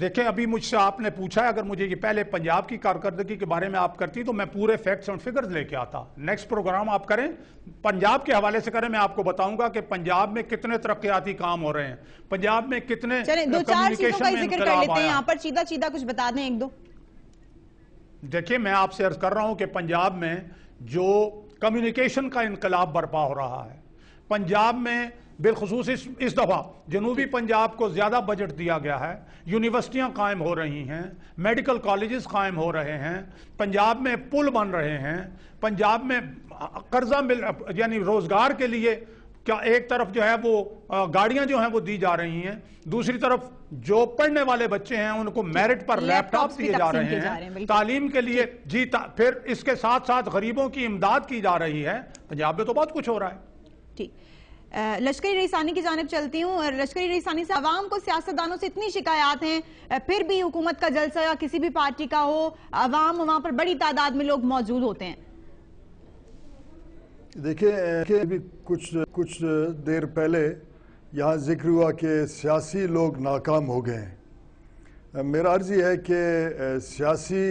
دیکھیں ابھی مجھ سے آپ نے پوچھا ہے، اگر مجھے یہ پہلے پنجاب کی کارکردگی کے بارے میں آپ کرتی تو میں پورے فیکٹس اور فگرز لے کے آتا. نیکسٹ پروگرام آپ کریں پنجاب کے حوالے سے کریں، میں آپ کو بتاؤں گا کہ پنجاب میں کتنے ترقیاتی کام ہو رہے ہیں، پنجاب میں کتنے دو چار چیزوں کا ذکر کر لیتے ہیں یہاں پر، چیدہ چیدہ کچھ بتا دیں ایک دو. دیکھیں میں آپ سے عرض کر رہا ہوں کہ پنجاب میں جو کمیونیکیشن کا انقلاب برپا ہو رہا ہے، پنجاب میں بالخصوص اس دفعہ جنوبی پنجاب کو زیادہ بجٹ دیا گیا ہے، یونیورسٹیاں قائم ہو رہی ہیں، میڈیکل کالجز قائم ہو رہے ہیں، پنجاب میں پل بن رہے ہیں، پنجاب میں قرضہ یعنی روزگار کے لیے کیا ایک طرف جو ہے وہ گاڑیاں جو ہیں وہ دی جا رہی ہیں، دوسری طرف جو پڑھنے والے بچے ہیں ان کو میرٹ پر لیپ ٹاپ دیے جا رہے ہیں تعلیم کے لیے. جی پھر اس کے ساتھ ساتھ غریبوں کی امداد کی جا رہی ہے. پنجاب میں تو بہت کچھ ہو رہا ہے. ٹھیک، لشکری رئیس ثانی کی جانب چلتی ہوں. لشکری رئیس ثانی سے عوام کو سیاستدانوں سے اتنی شکایات ہیں، پھر بھی حکومت کا جلسہ یا کسی بھی پارٹی کا ہو، عوام وہاں پر بڑی تعداد میں لوگ موجود ہوتے ہیں. دیکھیں ابھی کچھ دیر پہلے یہاں ذکر ہوا کہ سیاسی لوگ ناکام ہو گئے ہیں. میرا عرض یہ ہے کہ سیاسی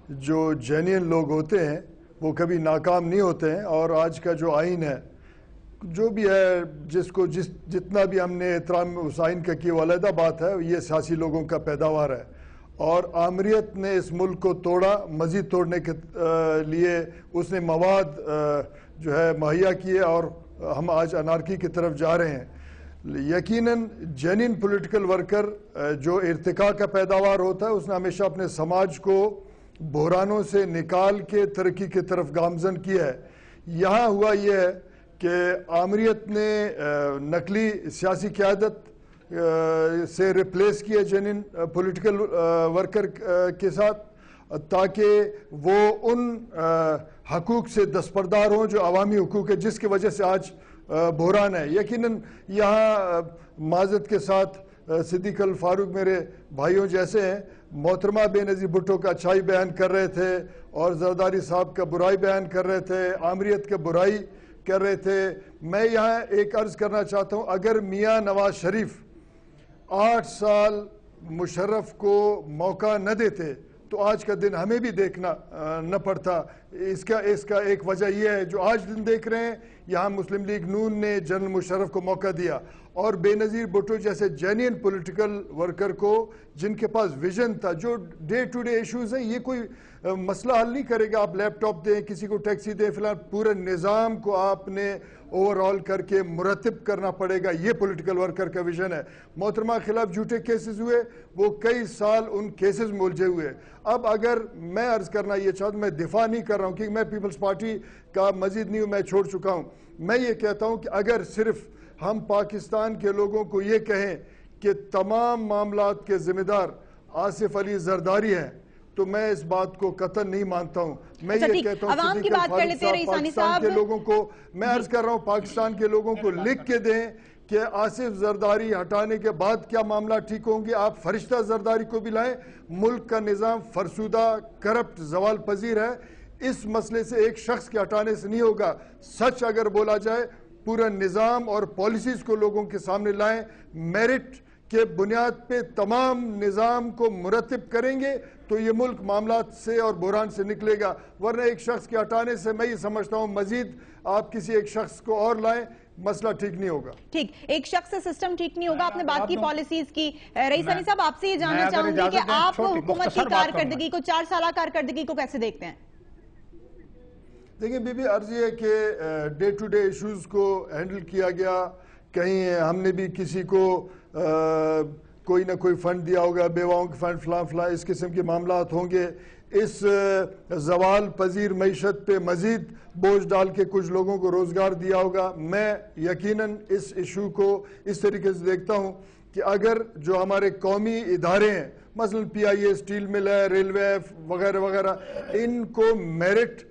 جو جینین لوگ ہوتے ہیں وہ کبھی ناکام نہیں ہوتے ہیں، اور آج کا جو آئین ہے جو بھی ہے، جس کو جتنا بھی ہم نے احترام اس آئین کا کیا، علیحدہ بات ہے، یہ سیاسی لوگوں کا پیداوار ہے. اور آمریت نے اس ملک کو توڑا، مزید توڑنے کے لیے اس نے مواد جو ہے مہیا کیے، اور ہم آج انارکی کی طرف جا رہے ہیں. یقیناً جینین پولیٹیکل ورکر جو ارتقاء کا پیداوار ہوتا ہے، اس نے ہمیشہ اپنے سماج کو بحرانوں سے نکال کے ترقی کی طرف گامزن کیا ہے. یہاں ہوا یہ ہے کہ آمریت نے نقلی سیاسی قیادت سے ریپلیس کیا جینین پولیٹیکل ورکر کے ساتھ، تاکہ وہ ان حقوق سے دستبردار ہوں جو عوامی حقوق ہے، جس کی وجہ سے آج بحران ہے. یقیناً یہاں معذرت کے ساتھ صدیق الفاروق میرے بھائیوں جیسے ہیں، محترمہ بے نظیر بھٹو کا اچھائی بیان کر رہے تھے، اور زرداری صاحب کا برائی بیان کر رہے تھے، آمریت کا برائی کر رہے تھے. میں یہاں ایک عرض کرنا چاہتا ہوں، اگر میاں نواز شریف 8 سال مشرف کو موقع نہ دیتے تو آج کا دن ہمیں بھی دیکھنا نہ پڑتا. اس کا ایک وجہ یہ ہے جو آج دن دیکھ رہے ہیں، یہاں مسلم لیگ نون نے جنرل مشرف کو موقع دیا، اور بے نظیر بھٹو جیسے جینین پولیٹیکل ورکر کو جن کے پاس ویژن تھا، جو ڈے ٹو ڈے ایشوز ہیں، یہ کوئی مسئلہ حل نہیں کرے گا. آپ لیپ ٹاپ دیں، کسی کو ٹیکسی دیں، فی الحال پورے نظام کو آپ نے اوور آل کر کے مرتب کرنا پڑے گا. یہ پولیٹیکل ورکر کا ویژن ہے. محترمہ کے خلاف جھوٹے کیسز ہوئے، وہ کئی سال ان کیسز میں الجھے ہوئے. اب اگر میں عرض کرنا یہ چاہتا ہوں، میں دفاع نہیں کر رہا ہوں کیونکہ میں پیپلز پارٹی کا مزید نہیں ہوں، میں چھوڑ چکا ہوں. میں یہ کہتا ہوں کہ اگر صرف ہم پاکستان کے لوگوں کو یہ کہیں کہ تمام معاملات کے ذمہ دار آصف علی زرداری ہیں، تو میں اس بات کو قطعاً نہیں مانتا ہوں. میں یہ کہتا ہوں عوام کی بات کر لیتے ہیں پاکستان کے لوگوں کو، میں عرض کر رہا ہوں پاکستان کے لوگوں کو لکھ کے دیں کہ آصف زرداری ہٹانے کے بعد کیا معاملہ ٹھیک ہوں گے. آپ فرشتہ زرداری کو بھی لائیں. ملک کا نظام فرسودہ، کرپٹ، زوال پذیر ہے. اس مسئلے سے ایک شخص کے ہٹانے سے نہیں ہوگا. سچ اگر بولا جائے، پورا نظام اور پالیسیز کو لوگوں کے سامنے لائیں، میرٹ کے بنیاد پہ تمام نظام کو مرتب کریں گے تو یہ ملک معاملات سے اور بحران سے نکلے گا. ورنہ ایک شخص کے ہٹانے سے میں یہ سمجھتا ہوں مزید آپ کسی ایک شخص کو اور لائیں، مسئلہ ٹھیک نہیں ہوگا. ٹھیک، ایک شخص سے سسٹم ٹھیک نہیں ہوگا. آپ نے بات کی پالیسیز کی. رئیس ثانی صاحب، آپ سے یہ جاننا چاہوں گی کہ آپ حکومت کی کارکردگی کو، 4 سالہ کارکردگی کو کیسے دیکھتے ہیں؟ دیکھیں بی بی، عرض یہ کہ ڈے ٹو ڈے ایشوز کو ہینڈل کیا گیا. کہیں ہم نے بھی کسی کو کوئی نہ کوئی فنڈ دیا ہوگا، بیواؤں کے فنڈ، فلاں اس قسم کے معاملات ہوں گے. اس زوال پذیر معیشت پہ مزید بوجھ ڈال کے کچھ لوگوں کو روزگار دیا ہوگا. میں یقیناً اس ایشو کو اس طریقے سے دیکھتا ہوں کہ اگر جو ہمارے قومی ادارے ہیں، مثلا پی آئی اے، اسٹیل مل ہے، ریلوے وغیرہ وغیرہ، ان کو میرٹ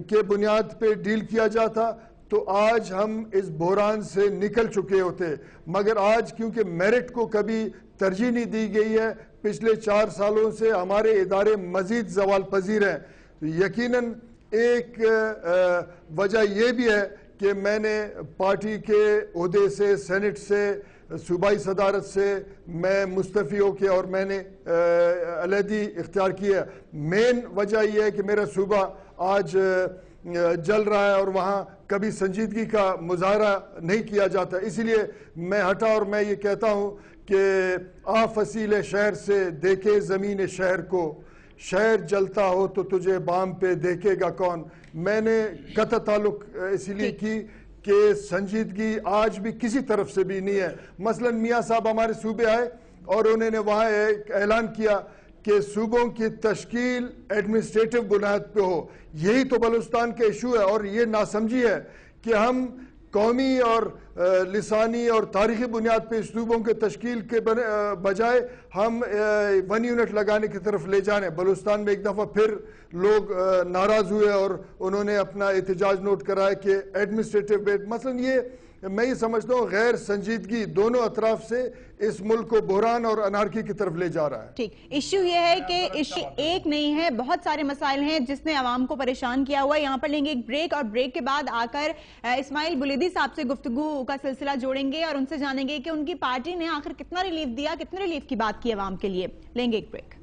کے بنیاد پہ ڈیل کیا جاتا تو آج ہم اس بحران سے نکل چکے ہوتے. مگر آج کیونکہ میرٹ کو کبھی ترجیح نہیں دی گئی ہے، پچھلے 4 سالوں سے ہمارے ادارے مزید زوال پذیر ہیں. یقیناً ایک وجہ یہ بھی ہے کہ میں نے پارٹی کے عہدے سے، سینٹ سے صوبائی صدارت سے میں مستعفی ہو کے اور میں نے علیحدگی اختیار کی ہے. مین وجہ یہ ہے کہ میرا صوبہ آج جل رہا ہے اور وہاں کبھی سنجیدگی کا مظاہرہ نہیں کیا جاتا. اسی لیے میں ہٹا اور میں یہ کہتا ہوں کہ آ فصیل شہر سے دیکھے زمین شہر کو, شہر جلتا ہو تو تجھے بام پہ دیکھے گا کون. میں نے قطع تعلق اسی لیے کی کہ سنجیدگی آج بھی کسی طرف سے بھی نہیں ہے. مثلا میاں صاحب ہمارے صوبے آئے اور انہوں نے وہاں ایک اعلان کیا کہ صوبوں کی تشکیل ایڈمنسٹریٹو بنیاد پہ ہو. یہی تو بلوچستان کا ایشو ہے اور یہ ناسمجھی ہے کہ ہم قومی اور لسانی اور تاریخی بنیاد پہ صوبوں کے تشکیل کے بجائے ہم 1 یونٹ لگانے کی طرف لے جانے. بلوچستان میں ایک دفعہ پھر لوگ ناراض ہوئے اور انہوں نے اپنا احتجاج نوٹ کرایا کہ ایڈمنسٹریٹو بیٹ. مثلا یہ میں یہ سمجھتا ہوں غیر سنجیدگی دونوں اطراف سے اس ملک کو بحران اور انارکی کی طرف لے جا رہا ہے. ٹھیک, ایشو یہ ہے کہ ایشو ایک نہیں ہے, بہت سارے مسائل ہیں جس نے عوام کو پریشان کیا ہوا ہے. یہاں پر لیں گے ایک بریک اور بریک کے بعد آ کر اسماعیل بلیدی صاحب سے گفتگو کا سلسلہ جوڑیں گے اور ان سے جانیں گے کہ ان کی پارٹی نے آخر کتنا ریلیف دیا, کتنے ریلیف کی بات کی عوام کے لیے. لیں گے ایک بریک.